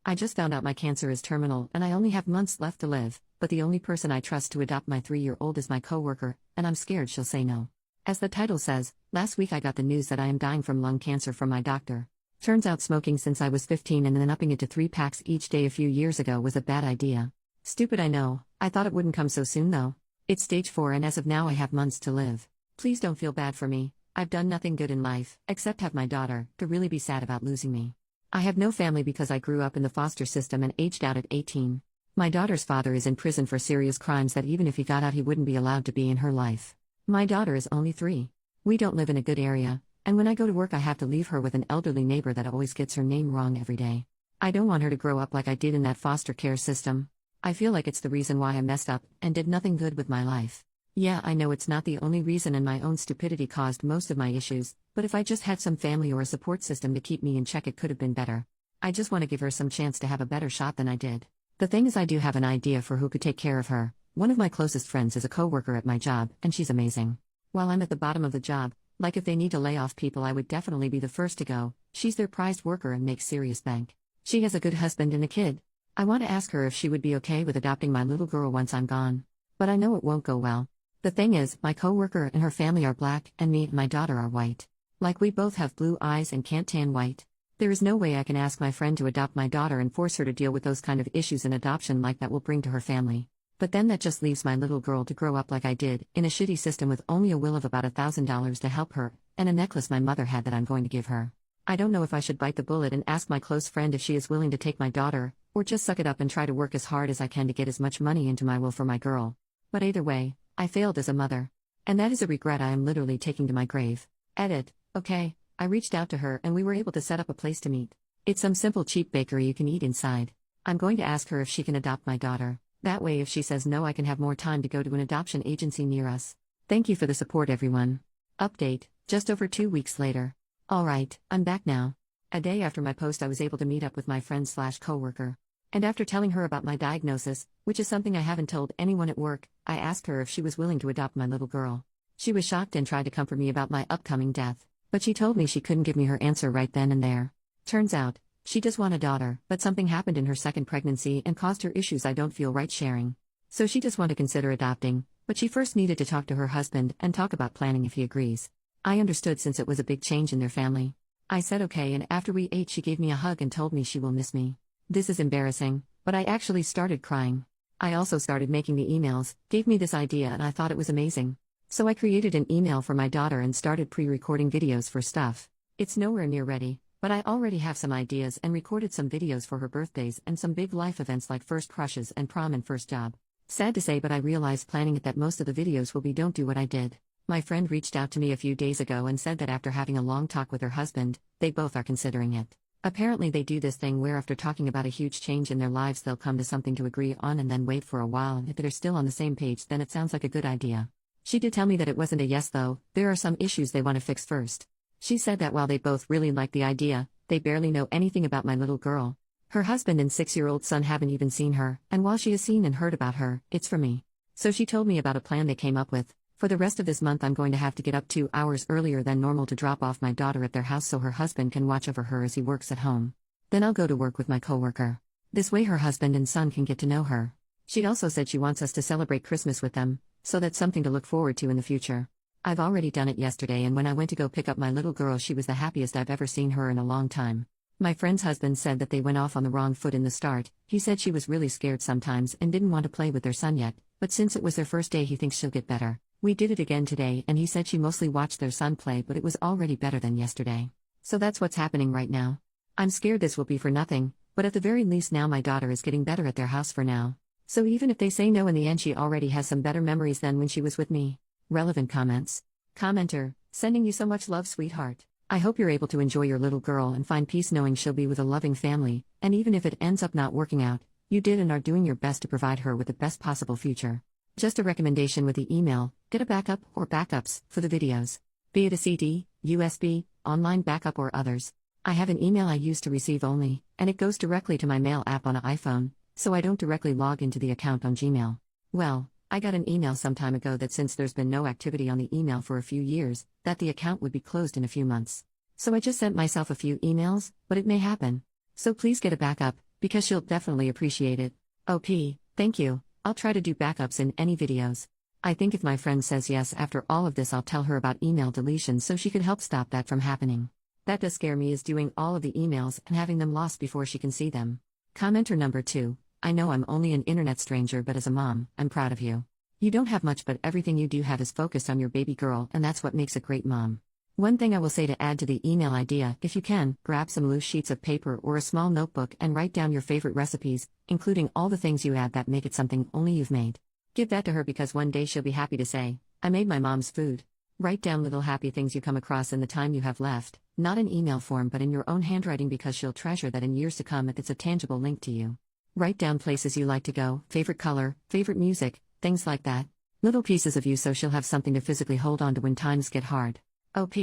I just found out my cancer is terminal and I only have months left to live, but the only person I trust to adopt my 3-year-old is my coworker, and I'm scared she'll say no. As the title says, last week I got the news that I am dying from lung cancer from my doctor. Turns out smoking since I was 15 and then upping it to 3 packs each day a few years ago was a bad idea. Stupid, I know. I thought it wouldn't come so soon though. It's stage 4 and as of now I have months to live. Please don't feel bad for me. I've done nothing good in life, except have my daughter, to really be sad about losing me. I have no family because I grew up in the foster system and aged out at 18. My daughter's father is in prison for serious crimes that even if he got out he wouldn't be allowed to be in her life. My daughter is only 3. We don't live in a good area, and when I go to work I have to leave her with an elderly neighbor that always gets her name wrong every day. I don't want her to grow up like I did in that foster care system. I feel like it's the reason why I messed up and did nothing good with my life. Yeah, I know it's not the only reason and my own stupidity caused most of my issues, but if I just had some family or a support system to keep me in check it could have been better. I just want to give her some chance to have a better shot than I did. The thing is I do have an idea for who could take care of her. One of my closest friends is a coworker at my job, and she's amazing. While I'm at the bottom of the job, like if they need to lay off people I would definitely be the first to go, she's their prized worker and makes serious bank. She has a good husband and a kid. I want to ask her if she would be okay with adopting my little girl once I'm gone. But I know it won't go well. The thing is, my coworker and her family are black, and me and my daughter are white. Like we both have blue eyes and can't tan white. There is no way I can ask my friend to adopt my daughter and force her to deal with those kind of issues in adoption like that will bring to her family. But then that just leaves my little girl to grow up like I did, in a shitty system with only a will of about $1,000 to help her, and a necklace my mother had that I'm going to give her. I don't know if I should bite the bullet and ask my close friend if she is willing to take my daughter, or just suck it up and try to work as hard as I can to get as much money into my will for my girl. But either way, I failed as a mother. And that is a regret I am literally taking to my grave. Edit. Okay, I reached out to her and we were able to set up a place to meet. It's some simple cheap bakery you can eat inside. I'm going to ask her if she can adopt my daughter. That way if she says no I can have more time to go to an adoption agency near us. Thank you for the support everyone. Update, just over 2 weeks later. Alright, I'm back now. A day after my post I was able to meet up with my friend/coworker. And after telling her about my diagnosis, which is something I haven't told anyone at work, I asked her if she was willing to adopt my little girl. She was shocked and tried to comfort me about my upcoming death, but she told me she couldn't give me her answer right then and there. Turns out, she does want a daughter, but something happened in her second pregnancy and caused her issues I don't feel right sharing. So she does want to consider adopting, but she first needed to talk to her husband and talk about planning if he agrees. I understood since it was a big change in their family. I said okay, and after we ate she gave me a hug and told me she will miss me. This is embarrassing, but I actually started crying. I also started making the emails, gave me this idea and I thought it was amazing. So I created an email for my daughter and started pre-recording videos for stuff. It's nowhere near ready, but I already have some ideas and recorded some videos for her birthdays and some big life events like first crushes and prom and first job. Sad to say, but I realized planning it that most of the videos will be don't do what I did. My friend reached out to me a few days ago and said that after having a long talk with her husband, they both are considering it. Apparently they do this thing where after talking about a huge change in their lives they'll come to something to agree on and then wait for a while, and if they're still on the same page then it sounds like a good idea. She did tell me that it wasn't a yes though, there are some issues they want to fix first. She said that while they both really like the idea, they barely know anything about my little girl. Her husband and 6-year-old son haven't even seen her, and while she has seen and heard about her, it's for me. So she told me about a plan they came up with. For the rest of this month I'm going to have to get up 2 hours earlier than normal to drop off my daughter at their house so her husband can watch over her as he works at home. Then I'll go to work with my coworker. This way her husband and son can get to know her. She also said she wants us to celebrate Christmas with them, so that's something to look forward to in the future. I've already done it yesterday, and when I went to go pick up my little girl she was the happiest I've ever seen her in a long time. My friend's husband said that they went off on the wrong foot in the start. He said she was really scared sometimes and didn't want to play with their son yet, but since it was their first day he thinks she'll get better. We did it again today and he said she mostly watched their son play, but it was already better than yesterday. So that's what's happening right now. I'm scared this will be for nothing, but at the very least now my daughter is getting better at their house for now. So even if they say no in the end she already has some better memories than when she was with me. Relevant comments. Commenter, sending you so much love sweetheart. I hope you're able to enjoy your little girl and find peace knowing she'll be with a loving family, and even if it ends up not working out, you did and are doing your best to provide her with the best possible future. Just a recommendation with the email, get a backup or backups for the videos. Be it a CD, USB, online backup or others. I have an email I use to receive only, and it goes directly to my mail app on an iPhone, so I don't directly log into the account on Gmail. Well, I got an email some time ago that since there's been no activity on the email for a few years, that the account would be closed in a few months. So I just sent myself a few emails, but it may happen. So please get a backup, because she'll definitely appreciate it. OP, thank you. I'll try to do backups in any videos. I think if my friend says yes after all of this, I'll tell her about email deletion so she could help stop that from happening. That does scare me, is doing all of the emails and having them lost before she can see them. Commenter number 2. I know I'm only an internet stranger, but as a mom, I'm proud of you. You don't have much, but everything you do have is focused on your baby girl, and that's what makes a great mom. One thing I will say to add to the email idea: if you can, grab some loose sheets of paper or a small notebook and write down your favorite recipes, including all the things you add that make it something only you've made. Give that to her, because one day she'll be happy to say, I made my mom's food. Write down little happy things you come across in the time you have left, not in email form but in your own handwriting, because she'll treasure that in years to come if it's a tangible link to you. Write down places you like to go, favorite color, favorite music, things like that. Little pieces of you so she'll have something to physically hold on to when times get hard. OP,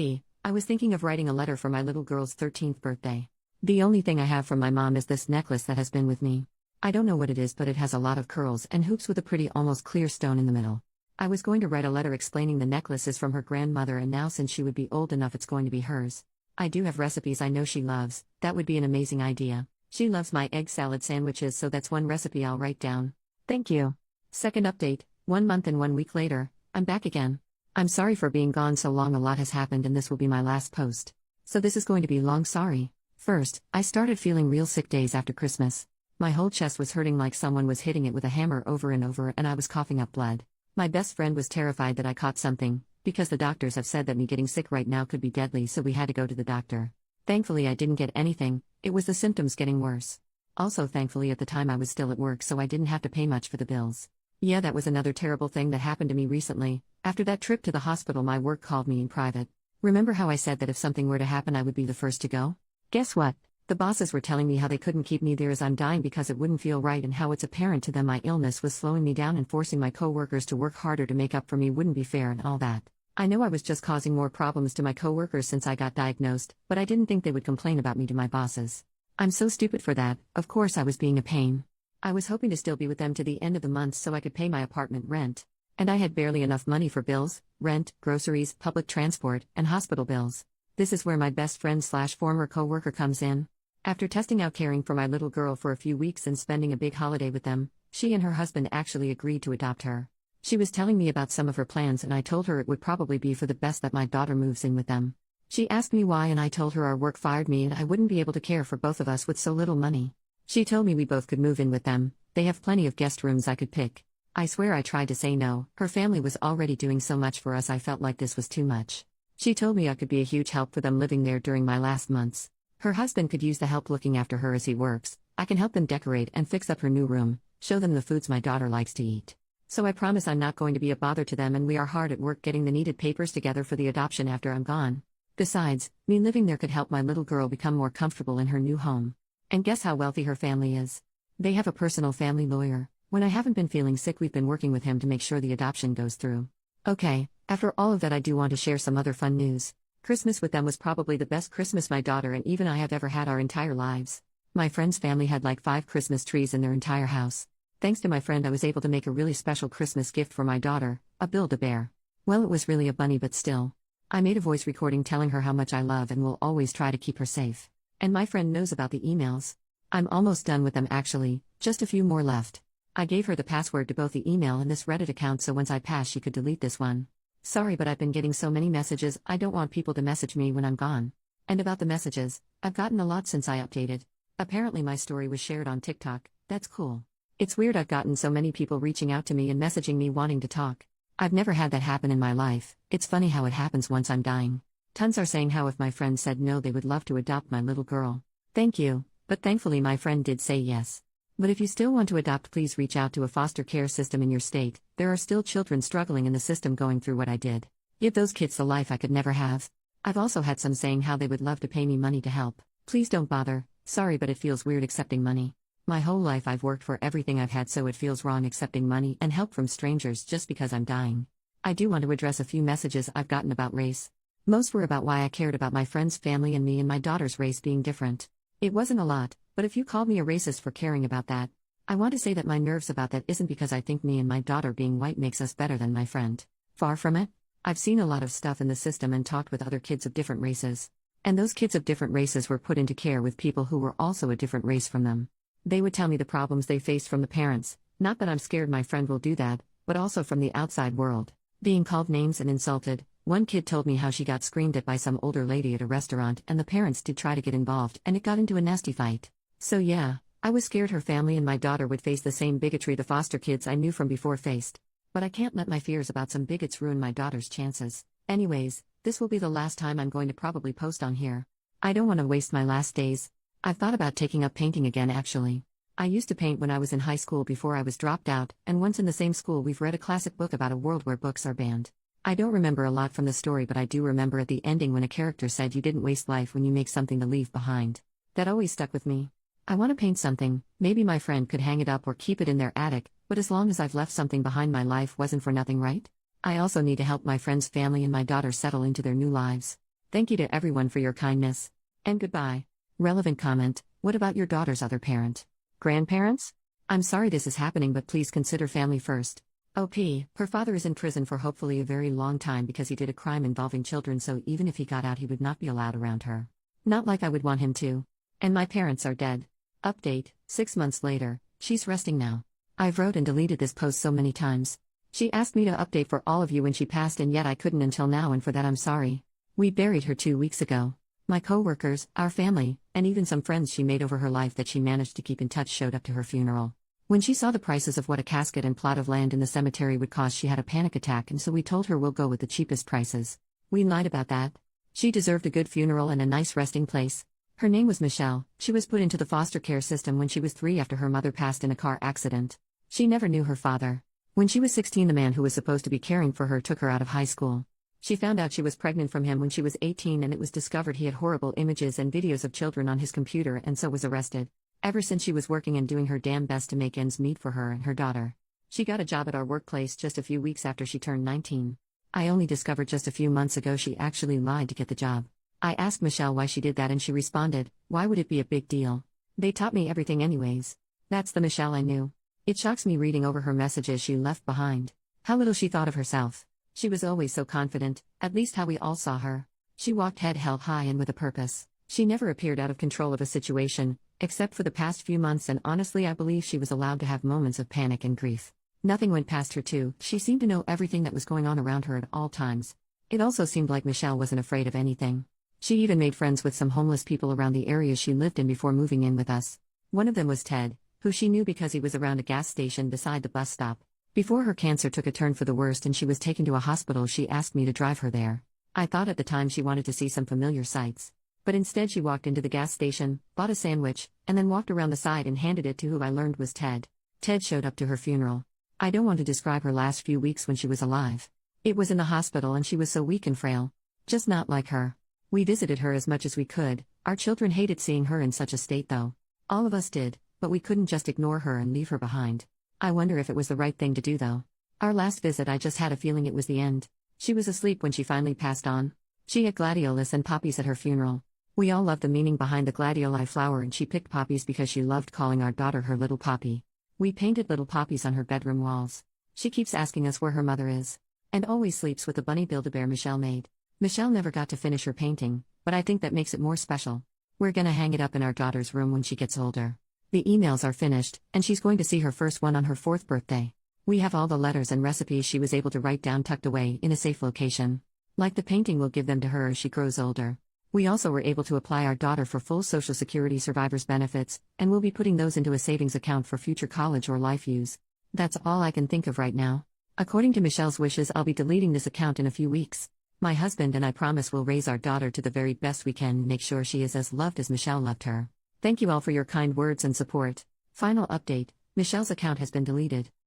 I was thinking of writing a letter for my little girl's 13th birthday. The only thing I have from my mom is this necklace that has been with me. I don't know what it is, but it has a lot of curls and hoops with a pretty almost clear stone in the middle. I was going to write a letter explaining the necklace is from her grandmother, and now since she would be old enough it's going to be hers. I do have recipes I know she loves. That would be an amazing idea. She loves my egg salad sandwiches, so that's one recipe I'll write down. Thank you. Second update, 1 month and 1 week later, I'm back again. I'm sorry for being gone so long, a lot has happened and this will be my last post. So this is going to be long sorry. First, I started feeling real sick days after Christmas. My whole chest was hurting like someone was hitting it with a hammer over and over, and I was coughing up blood. My best friend was terrified that I caught something, because the doctors have said that me getting sick right now could be deadly, so we had to go to the doctor. Thankfully I didn't get anything, it was the symptoms getting worse. Also thankfully at the time I was still at work, so I didn't have to pay much for the bills. Yeah, that was another terrible thing that happened to me recently. After that trip to the hospital, my work called me in private. Remember how I said that if something were to happen I would be the first to go? Guess what? The bosses were telling me how they couldn't keep me there as I'm dying because it wouldn't feel right, and how it's apparent to them my illness was slowing me down and forcing my coworkers to work harder to make up for me wouldn't be fair and all that. I know I was just causing more problems to my coworkers since I got diagnosed, but I didn't think they would complain about me to my bosses. I'm so stupid for that. Of course I was being a pain. I was hoping to still be with them to the end of the month so I could pay my apartment rent. And I had barely enough money for bills, rent, groceries, public transport, and hospital bills. This is where my best friend / former coworker comes in. After testing out caring for my little girl for a few weeks and spending a big holiday with them, she and her husband actually agreed to adopt her. She was telling me about some of her plans, and I told her it would probably be for the best that my daughter moves in with them. She asked me why, and I told her our work fired me and I wouldn't be able to care for both of us with so little money. She told me we both could move in with them. They have plenty of guest rooms I could pick. I swear I tried to say no. Her family was already doing so much for us, I felt like this was too much. She told me I could be a huge help for them living there during my last months. Her husband could use the help looking after her as he works. I can help them decorate and fix up her new room, show them the foods my daughter likes to eat. So I promise I'm not going to be a bother to them, and we are hard at work getting the needed papers together for the adoption after I'm gone. Besides, me living there could help my little girl become more comfortable in her new home. And guess how wealthy her family is? They have a personal family lawyer. When I haven't been feeling sick, we've been working with him to make sure the adoption goes through. Okay, after all of that, I do want to share some other fun news. Christmas with them was probably the best Christmas my daughter and even I have ever had our entire lives. My friend's family had like 5 Christmas trees in their entire house. Thanks to my friend, I was able to make a really special Christmas gift for my daughter, a Build-A-Bear. Well, it was really a bunny, but still. I made a voice recording telling her how much I love and will always try to keep her safe. And my friend knows about the emails. I'm almost done with them actually, just a few more left. I gave her the password to both the email and this Reddit account so once I pass she could delete this one. Sorry, but I've been getting so many messages, I don't want people to message me when I'm gone. And about the messages, I've gotten a lot since I updated. Apparently my story was shared on TikTok. That's cool. It's weird I've gotten so many people reaching out to me and messaging me wanting to talk. I've never had that happen in my life. It's funny how it happens once I'm dying. Tons are saying how if my friend said no they would love to adopt my little girl. Thank you, but thankfully my friend did say yes. But if you still want to adopt, please reach out to a foster care system in your state. There are still children struggling in the system going through what I did. Give those kids the life I could never have. I've also had some saying how they would love to pay me money to help. Please don't bother. Sorry, but it feels weird accepting money. My whole life I've worked for everything I've had, so it feels wrong accepting money and help from strangers just because I'm dying. I do want to address a few messages I've gotten about race. Most were about why I cared about my friend's family and me and my daughter's race being different. It wasn't a lot, but if you called me a racist for caring about that, I want to say that my nerves about that isn't because I think me and my daughter being white makes us better than my friend. Far from it. I've seen a lot of stuff in the system and talked with other kids of different races. And those kids of different races were put into care with people who were also a different race from them. They would tell me the problems they faced from the parents, not that I'm scared my friend will do that, but also from the outside world. Being called names and insulted, one kid told me how she got screamed at by some older lady at a restaurant and the parents did try to get involved and it got into a nasty fight. So yeah, I was scared her family and my daughter would face the same bigotry the foster kids I knew from before faced. But I can't let my fears about some bigots ruin my daughter's chances. Anyways, this will be the last time I'm going to probably post on here. I don't want to waste my last days. I've thought about taking up painting again actually. I used to paint when I was in high school before I was dropped out, and once in the same school we've read a classic book about a world where books are banned. I don't remember a lot from the story, but I do remember at the ending when a character said you didn't waste life when you make something to leave behind. That always stuck with me. I want to paint something, maybe my friend could hang it up or keep it in their attic, but as long as I've left something behind, my life wasn't for nothing, right? I also need to help my friend's family and my daughter settle into their new lives. Thank you to everyone for your kindness. And goodbye. Relevant comment: what about your daughter's other parent? Grandparents? I'm sorry this is happening, but please consider family first. OP, her father is in prison for hopefully a very long time because he did a crime involving children, so even if he got out he would not be allowed around her. Not like I would want him to. And my parents are dead. Update, 6 months later, she's resting now. I've wrote and deleted this post so many times. She asked me to update for all of you when she passed and yet I couldn't until now, and for that I'm sorry. We buried her 2 weeks ago. My co-workers, our family, and even some friends she made over her life that she managed to keep in touch showed up to her funeral. When she saw the prices of what a casket and plot of land in the cemetery would cost, she had a panic attack, and so we told her we'll go with the cheapest prices. We lied about that. She deserved a good funeral and a nice resting place. Her name was Michelle. She was put into the foster care system when she was 3 after her mother passed in a car accident. She never knew her father. When she was 16, the man who was supposed to be caring for her took her out of high school. She found out she was pregnant from him when she was 18, and it was discovered he had horrible images and videos of children on his computer, and so was arrested. Ever since, she was working and doing her damn best to make ends meet for her and her daughter. She got a job at our workplace just a few weeks after she turned 19. I only discovered just a few months ago she actually lied to get the job. I asked Michelle why she did that and she responded, "Why would it be a big deal? They taught me everything anyways." That's the Michelle I knew. It shocks me reading over her messages she left behind. How little she thought of herself. She was always so confident, at least how we all saw her. She walked head held high and with a purpose. She never appeared out of control of a situation, except for the past few months, and honestly I believe she was allowed to have moments of panic and grief. Nothing went past her too. She seemed to know everything that was going on around her at all times. It also seemed like Michelle wasn't afraid of anything. She even made friends with some homeless people around the area she lived in before moving in with us. One of them was Ted, who she knew because he was around a gas station beside the bus stop. Before her cancer took a turn for the worst and she was taken to a hospital, she asked me to drive her there. I thought at the time she wanted to see some familiar sights. But instead she walked into the gas station, bought a sandwich, and then walked around the side and handed it to who I learned was Ted. Ted showed up to her funeral. I don't want to describe her last few weeks when she was alive. It was in the hospital and she was so weak and frail. Just not like her. We visited her as much as we could. Our children hated seeing her in such a state though. All of us did, but we couldn't just ignore her and leave her behind. I wonder if it was the right thing to do though. Our last visit I just had a feeling it was the end. She was asleep when she finally passed on. She had gladiolus and poppies at her funeral. We all loved the meaning behind the gladioli flower, and she picked poppies because she loved calling our daughter her little poppy. We painted little poppies on her bedroom walls. She keeps asking us where her mother is. And always sleeps with the bunny Build-A-Bear Michelle made. Michelle never got to finish her painting, but I think that makes it more special. We're gonna hang it up in our daughter's room when she gets older. The emails are finished, and she's going to see her first one on her 4th birthday. We have all the letters and recipes she was able to write down tucked away in a safe location. Like the painting, we'll give them to her as she grows older. We also were able to apply our daughter for full Social Security survivors benefits, and we'll be putting those into a savings account for future college or life use. That's all I can think of right now. According to Michelle's wishes, I'll be deleting this account in a few weeks. My husband and I promise we'll raise our daughter to the very best we can and make sure she is as loved as Michelle loved her. Thank you all for your kind words and support. Final update: Michelle's account has been deleted.